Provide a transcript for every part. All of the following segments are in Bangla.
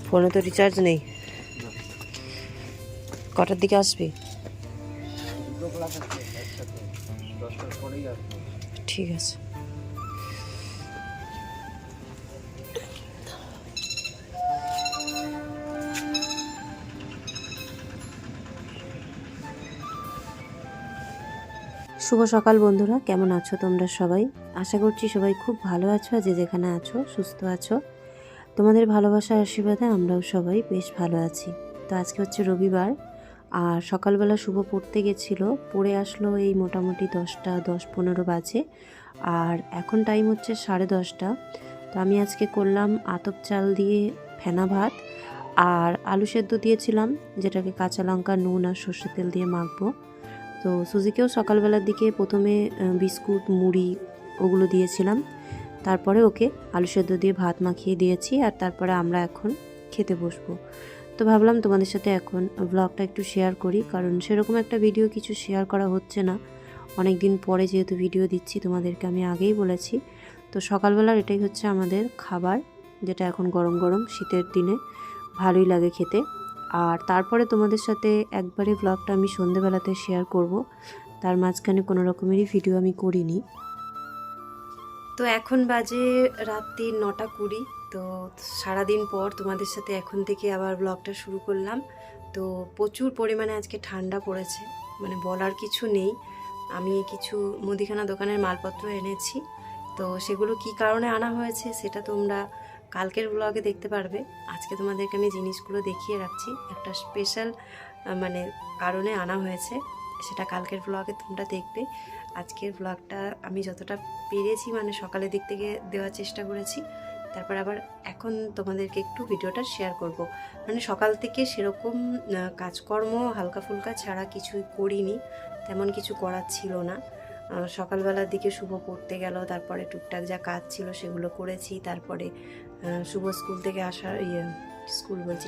ফোনে তো রিচার্জ নেই। কটার দিকে আসবি? ঠিক আছে। শুভ সকাল বন্ধুরা, কেমন আছো তোমরা সবাই? আশা করছি সবাই খুব ভালো আছো, আর যে যেখানে আছো সুস্থ আছো। তোমাদের ভালোবাসা আশীর্বাদে আমরাও সবাই বেশ ভালো আছি। তো আজকে হচ্ছে রবিবার, আর সকালবেলা শুভ পড়তে গেছিলো, পড়ে আসলো এই মোটামুটি 10:15 বাজে, আর এখন টাইম হচ্ছে 10:30। তো আমি আজকে করলাম আতপ চাল দিয়ে ফেনা ভাত, আর আলু সেদ্ধ দিয়েছিলাম, যেটাকে কাঁচা লঙ্কা, নুন আর সর্ষের তেল দিয়ে মাখবো। তো সুজিকেও সকালবেলার দিকে প্রথমে বিস্কুট, মুড়ি ওগুলো দিয়েছিলাম, তারপরে ওকে আলু সেদ্ধ দিয়ে ভাত মাখিয়ে দিয়েছি, আর তারপরে আমরা এখন খেতে বসবো। তো ভাবলাম তোমাদের সাথে এখন ব্লগটা একটু শেয়ার করি, কারণ সেরকম একটা ভিডিও কিছু শেয়ার করা হচ্ছে না, অনেক দিন পরে যেহেতু ভিডিও দিচ্ছি, তোমাদেরকে আমি আগেই বলেছি। তো সকালবেলার এটাই হচ্ছে আমাদের খাবার, যেটা এখন গরম গরম শীতের দিনে ভালোই লাগে খেতে। আর তারপরে তোমাদের সাথে একবারে ব্লগটা আমি সন্ধেবেলাতে শেয়ার করব, তার মাঝখানে কোনো রকমেরই ভিডিও আমি করিনি। তো এখন বাজে রাত্রি 9:20। তো সারাদিন পর তোমাদের সাথে এখন থেকে আবার ব্লগটা শুরু করলাম। তো প্রচুর পরিমাণে আজকে ঠান্ডা পড়েছে, মানে বলার কিছু নেই। আমি কিছু মুদিখানা দোকানের মালপত্র এনেছি, তো সেগুলো কি কারণে আনা হয়েছে সেটা তোমরা কালকের ব্লগে দেখতে পারবে। আজকে তোমাদেরকে আমি জিনিসগুলো দেখিয়ে রাখছি, একটা স্পেশাল মানে কারণে আনা হয়েছে, সেটা কালকের ব্লগে তোমরা দেখবে। আজকের ব্লগটা আমি যতটা পেরেছি মানে সকালের দিক থেকে দেওয়ার চেষ্টা করেছি, তারপর আবার এখন তোমাদেরকে একটু ভিডিওটা শেয়ার করব। মানে সকাল থেকে সেরকম কাজকর্ম হালকা ফুলকা ছাড়া কিছুই করিনি, তেমন কিছু করার ছিল না। সকালবেলার দিকে শুভ পড়তে গেল, তারপরে টুকটাক যা কাজ ছিল সেগুলো করেছি। তারপরে শুভ স্কুল থেকে আসার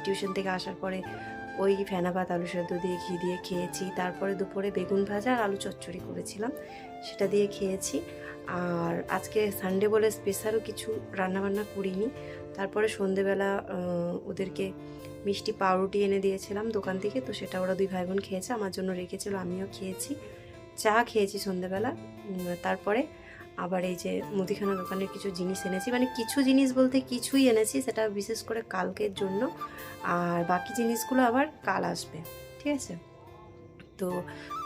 টিউশন থেকে আসার পরে ওই ফেনা ভাত আলু সেদ্ধ দিয়ে ঘি দিয়ে খেয়েছি। তারপরে দুপুরে বেগুন ভাজা আর আলু চচ্চড়ি করেছিলাম, সেটা দিয়ে খেয়েছি। আর আজকে সানডে বলে স্পেশাল কিছু রান্নাবান্না করিনি। তারপরে সন্ধেবেলা ওদেরকে মিষ্টি পাউরুটি এনে দিয়েছিলাম দোকান থেকে, তো সেটা ওরা দুই ভাই বোন খেয়েছে, আমার জন্য রেখেছিল, আমিও খেয়েছি। চা খেয়েছি সন্ধেবেলা। তারপরে আবার এই যে মুদিখানা দোকানের কিছু জিনিস এনেছি, মানে কিছু জিনিস বলতে কিছুই এনেছি, সেটা বিশেষ করে কালকের জন্য, আর বাকি জিনিসগুলো আবার কাল আসবে, ঠিক আছে? তো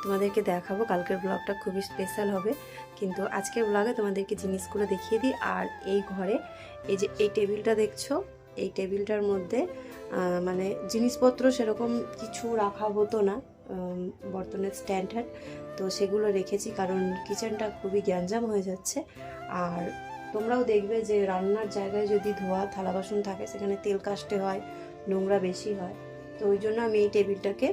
তোমাদেরকে দেখাবো, কালকের ব্লগটা খুবই স্পেশাল হবে, কিন্তু আজকের ব্লগে তোমাদেরকে জিনিসগুলো দেখিয়ে দিই। আর এই ঘরে এই যে এই টেবিলটা দেখছো, এই টেবিলটার মধ্যে মানে জিনিসপত্র সেরকম কিছু রাখা হতো না, বর্তনের স্ট্যান্ডার্ড, তো সেগুলো রেখেছি, কারণ কিচেনটা খুবই গ্যাঞ্জাম হয়ে যাচ্ছে। আর তোমরাও দেখবে যে রান্নার জায়গায় যদি ধোয়া থালা বাসন থাকে, সেখানে তেল কাস্টে হয়, নোংরা বেশি হয়। তো ওই জন্য আমি এই টেবিলটাকে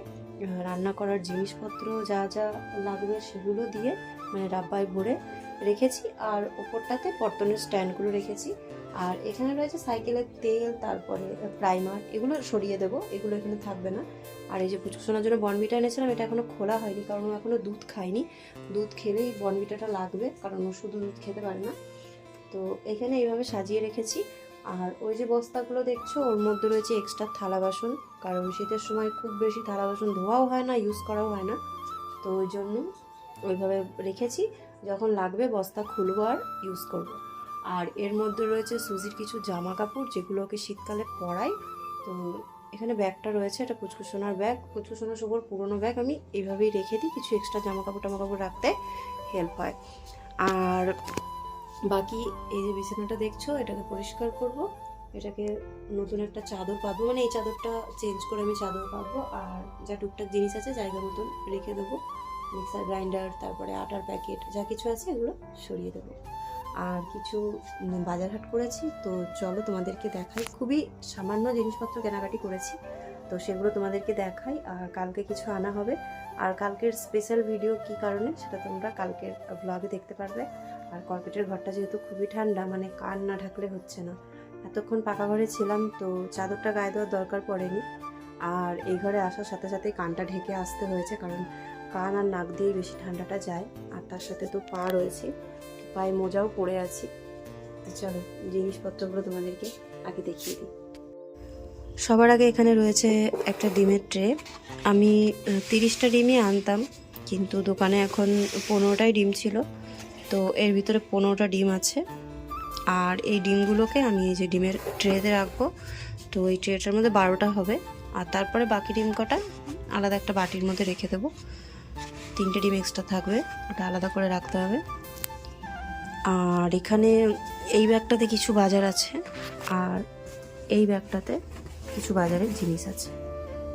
রান্না করার জিনিসপত্র যা যা লাগবে সেগুলো দিয়ে মানে ডাব্বায় ভরে রেখেছি, আর ওপরটাতে বর্তনের স্ট্যান্ডগুলো রেখেছি। আর এখানে রয়েছে সাইকেলের তেল, তারপরে প্রাইমার, এগুলো সরিয়ে দেবো, এগুলো এখানে থাকবে না। আর এই যে পুচকুসোনার জন্য বর্নভিটা এনেছিলাম, এটা এখনও খোলা হয়নি, কারণ ও এখনও দুধ খায়নি। দুধ খেলেই বর্নভিটাটা লাগবে, কারণ ও শুধু দুধ খেতে পারে না। তো এখানে এইভাবে সাজিয়ে রেখেছি। আর ওই যে বস্তাগুলো দেখছো, ওর মধ্যে রয়েছে এক্সট্রা থালা বাসন, কারণ শীতের সময় খুব বেশি থালা বাসন ধোয়াও হয় না, ইউজ করাও হয় না, তো ওই জন্য ওইভাবে রেখেছি। যখন লাগবে বস্তা খুলবো আর ইউজ করব। আর এর মধ্যে রয়েছে সুজির কিছু জামা কাপড়, যেগুলো ওকে শীতকালে পরাই। তো এখানে ব্যাগটা রয়েছে, এটা পুচকুসোনার ব্যাগ, পুচকুসোনার সবর পুরোনো ব্যাগ, আমি এইভাবেই রেখে দিই, কিছু এক্সট্রা জামা কাপড় রাখতে হেল্প হয়। আর বাকি এই যে বিছানাটা দেখছো, এটাকে পরিষ্কার করব, এটাকে নতুন একটা চাদর পাবো, মানে এই চাদরটা চেঞ্জ করে আমি চাদর পাবো, আর যা টুকটাক জিনিস আছে জায়গা মতন রেখে দেবো, মিক্সার গ্রাইন্ডার, তারপরে আটার প্যাকেট, যা কিছু আছে এগুলো সরিয়ে দেবো। আর কিছু বাজার হাট করেছি, তো চলো তোমাদেরকে দেখাই, খুবই সামান্য জিনিসপত্র কেনাকাটি করেছি, তো সেগুলো তোমাদেরকে দেখাই। আর কালকে কিছু আনা হবে, আর কালকের স্পেশাল ভিডিও কি কারণে সেটা তোমরা কালকের ব্লগে দেখতে পারবে। আর কর্পেটের ঘরটা যেহেতু খুবই ঠান্ডা, মানে কান না ঢাকলে হচ্ছে না, এতক্ষণ পাকা ঘরে ছিলাম, তো চাদরটা গায়ে দেওয়ার দরকার পড়েনি। আর এই ঘরে আসার সাথে সাথে কানটা ঢেকে আসতে হয়েছে, কারণ কান আর নাক দিয়েই বেশি ঠান্ডাটা যায়, আর তার সাথে তো পা রয়েছে, পায়ে মোজাও পরে আছি। তো চলো জিনিসপত্রগুলো তোমাদেরকে আগে দেখিয়ে দিই। সবার আগে এখানে রয়েছে একটা ডিমের ট্রে। আমি 30টা ডিমই আনতাম, কিন্তু দোকানে এখন 15টাই ডিম ছিল, তো এর ভিতরে 15টা ডিম আছে। আর এই ডিমগুলোকে আমি এই যে ডিমের ট্রেতে রাখবো। তো এই ট্রেটার মধ্যে 12টা হবে, আর তারপরে বাকি ডিম কটা আলাদা একটা বাটির মধ্যে রেখে দেবো। 3টে ডিম এক্সট্রা থাকবে, ওটা আলাদা করে রাখতে হবে। আর এখানে এই ব্যাগটাতে কিছু বাজার আছে, আর এই ব্যাগটাতে কিছু বাজারের জিনিস আছে।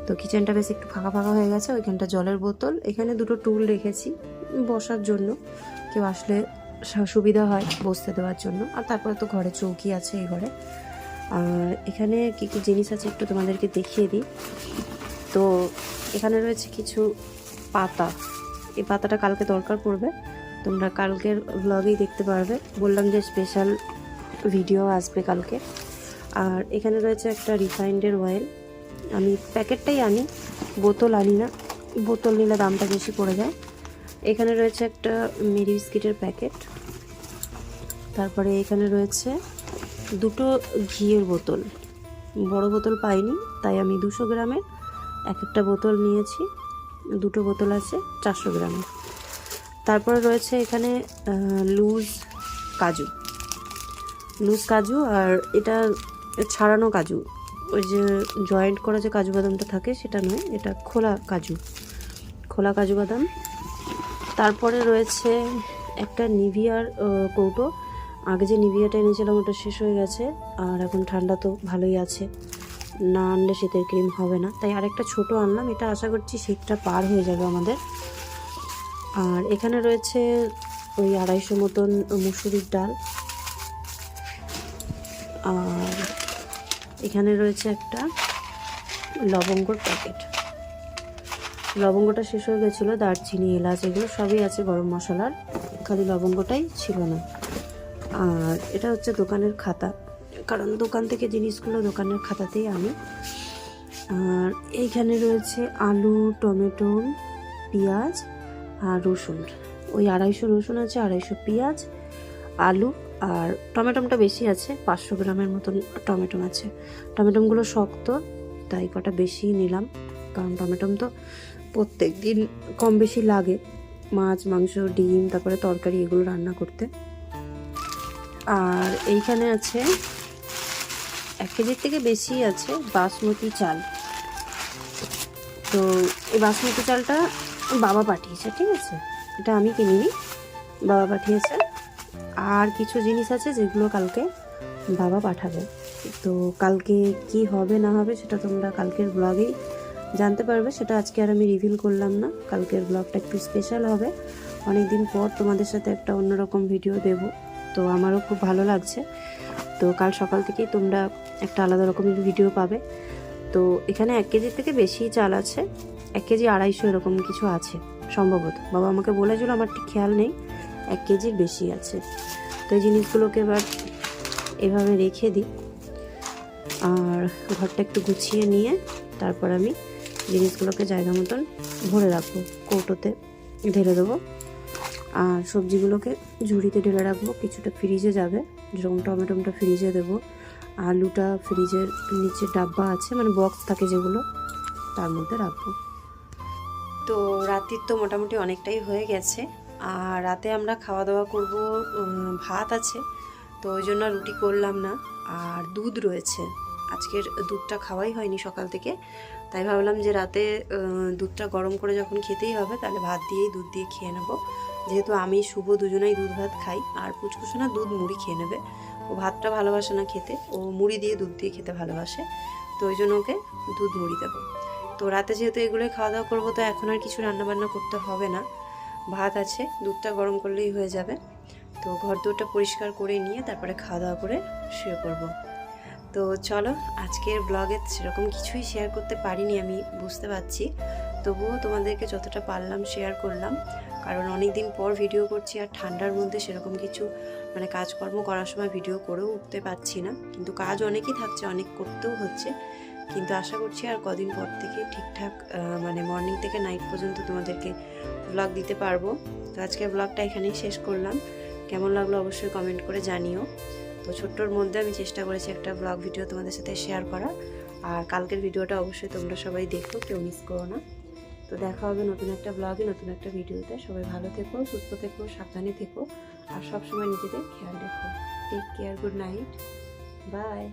তো কিচেনটা বেশ একটু ফাঁকা ফাঁকা হয়ে গেছে। ওইখানটা জলের বোতল, এখানে 2টো টুল রেখেছি বসার জন্য, কেউ আসলে সুবিধা হয় বসতে দেওয়ার জন্য। আর তারপরে তো ঘরে চৌকি আছে এই ঘরে। আর এখানে কী কী জিনিস আছে একটু তোমাদেরকে দেখিয়ে দিই। তো এখানে রয়েছে কিছু পাতা। এই পাতাটা কালকে দরকার পড়বে, তোমরা কালকের ব্লগেই দেখতে পারবে। বললাম যে স্পেশাল ভিডিও আসবে কালকে। আর এখানে রয়েছে একটা রিফাইন্ডের অয়েল। আমি প্যাকেটটাই আনি, বোতল আনি না, বোতল নিলে দামটা বেশি পড়ে যায়। এখানে রয়েছে একটা মেরি বিস্কিটের প্যাকেট। তারপরে এখানে রয়েছে 2টো ঘিয়ের বোতল। বড় বোতল পাইনি, তাই আমি 200 গ্রামের একটা বোতল নিয়েছি। 2টো বোতল আছে 400 গ্রামের। তারপরে রয়েছে এখানে লুজ কাজু, আর এটা ছাড়ানো কাজু, ওই যে জয়েন্ট করা যে কাজু বাদামটা থাকে সেটা নয়, এটা খোলা কাজু বাদাম। তারপরে রয়েছে একটা নিভিয়ার কৌটো। আগে যে নিভিয়াটা এনেছিলাম ওটা শেষ হয়ে গেছে, আর এখন ঠান্ডা তো ভালোই আছে, না আনলে শীতের ক্রিম হবে না, তাই আরেকটা ছোট আনলাম। এটা আশা করছি শীতটা পার হয়ে যাবে আমাদের। আর এখানে রয়েছে ওই 250 মতন মুসুরির ডাল। আর এখানে রয়েছে একটা লবঙ্গর প্যাকেট। লবঙ্গটা শেষ হয়ে গেছিলো, দারচিনি এলাচ এগুলো সবই আছে গরম মশলার, খালি লবঙ্গটাই ছিল না। আর এটা হচ্ছে দোকানের খাতা, কারণ দোকান থেকে জিনিসগুলো দোকানের খাতাতেই আনি। আর এইখানে রয়েছে আলু, টমেটো, পেঁয়াজ আর রসুন। ওই 250 রসুন আছে, 250 পেঁয়াজ, আলু, আর টমেটোটা বেশি আছে, 500 গ্রামের মতন টমেটো আছে। টমেটোগুলো শক্ত, তাই কটা বেশি নিলাম, কারণ টমেটো তো প্রত্যেক দিন কম বেশি লাগে, মাছ, মাংস, ডিম, তারপরে তরকারি এগুলো রান্না করতে। আর এইখানে আছে 1 কেজির থেকে বেশি আছে বাসমতি চাল। তো এই বাসমতি চালটা বাবা পাঠিয়েছে, ঠিক আছে, এটা আমি কিনিনি, বাবা পাঠিয়েছে। আর কিছু জিনিস আছে যেগুলো কালকে বাবা পাঠাবে। তো কালকে কি হবে না হবে সেটা তোমরা কালকের ব্লগেই জানতে পারবে, সেটা আজকে আর আমি রিভিল করলাম না। কালকের ব্লগটা একটু স্পেশাল হবে, অনেক দিন পর তোমাদের সাথে একটা অন্যরকম ভিডিও দেব, তো আমারও খুব ভালো লাগছে। তো কাল সকাল থেকেই তোমরা একটা আলাদা রকমের ভিডিও পাবে। তো এখানে 1 কেজির থেকে বেশি চাল আছে, 1 কেজি 250 এরকম কিছু আছে সম্ভবত, বাবা আমাকে বলেছিল, আমার ঠিক খেয়াল নেই, 1 কেজির বেশি আছে। তো এই জিনিসগুলোকে এবার এভাবে রেখে দিই, আর ঘরটা একটু গুছিয়ে নিয়ে তারপর আমি জিনিসগুলোকে জায়গা মতন ভরে রাখবো, কৌটোতে ঢেলে দেবো। আর সবজিগুলোকে ঝুড়িতে ঢেলে রাখবো, কিছুটা ফ্রিজে যাবে, যেরকম টমেটোটা ফ্রিজে দেবো, আলুটা ফ্রিজের নিচে ডাব্বা আছে, মানে বক্স থাকে যেগুলো, তার মধ্যে রাখবো। তো রাত্রির তো মোটামুটি অনেকটাই হয়ে গেছে, আর রাতে আমরা খাওয়া দাওয়া করব, ভাত আছে, তো ওই জন্য রুটি করলাম না। আর দুধ রয়েছে, আজকের দুধটা খাওয়াই হয়নি সকাল থেকে, তাই ভাবলাম যে রাতে দুধটা গরম করে যখন খেতেই হবে তাহলে ভাত দিয়েই দুধ দিয়ে খেয়ে নেবো। যেহেতু আমি শুভ দুজনেই দুধ ভাত খাই, আর পুচকুসোনা দুধ মুড়ি খেয়ে নেবে, ও ভাতটা ভালোবাসে না খেতে, ও মুড়ি দিয়ে দুধ দিয়ে খেতে ভালোবাসে, তো ওই জন্য ওকে দুধ মুড়ি দেবো। তো রাতে যেহেতু এগুলোই খাওয়া দাওয়া করবো, তো এখন আর কিছু রান্নাবান্না করতে হবে না, ভাত আছে, দুধটা গরম করলেই হয়ে যাবে। তো ঘর দুয়ারটা পরিষ্কার করে নিয়ে তারপরে খাওয়া দাওয়া করে শুয়ে পড়বো। তো চলো, আজকের ব্লগে সেরকম কিছুই শেয়ার করতে পারিনি আমি, বুঝতে পারছি, তবুও তোমাদেরকে যতটা পারলাম শেয়ার করলাম, কারণ অনেক দিন পর ভিডিও করছি, আর ঠান্ডার মধ্যে সেরকম কিছু মানে কাজকর্ম করার সময় ভিডিও করেও উঠতে পারছি না, কিন্তু কাজ অনেকই থাকছে, অনেক করতেও হচ্ছে, কিন্তু আশা করছি আর কদিন পর থেকে ঠিকঠাক মানে মর্নিং থেকে নাইট পর্যন্ত তোমাদেরকে ব্লগ দিতে পারবো। তো আজকের ব্লগটা এখানেই শেষ করলাম, কেমন লাগলো অবশ্যই কমেন্ট করে জানিও। তো ছোট্টর মধ্যে আমি চেষ্টা করেছি একটা ব্লগ ভিডিও তোমাদের সাথে শেয়ার করা, আর কালকের ভিডিওটা অবশ্যই তোমরা সবাই দেখো, কেউ মিস করো না। তো দেখা হবে নতুন একটা ব্লগে, নতুন একটা ভিডিওতে। সবাই ভালো থেকো, সুস্থ থেকো, সাবধানে থেকো, আর সবসময় নিজেদের খেয়াল রেখো। Take care, good night, by.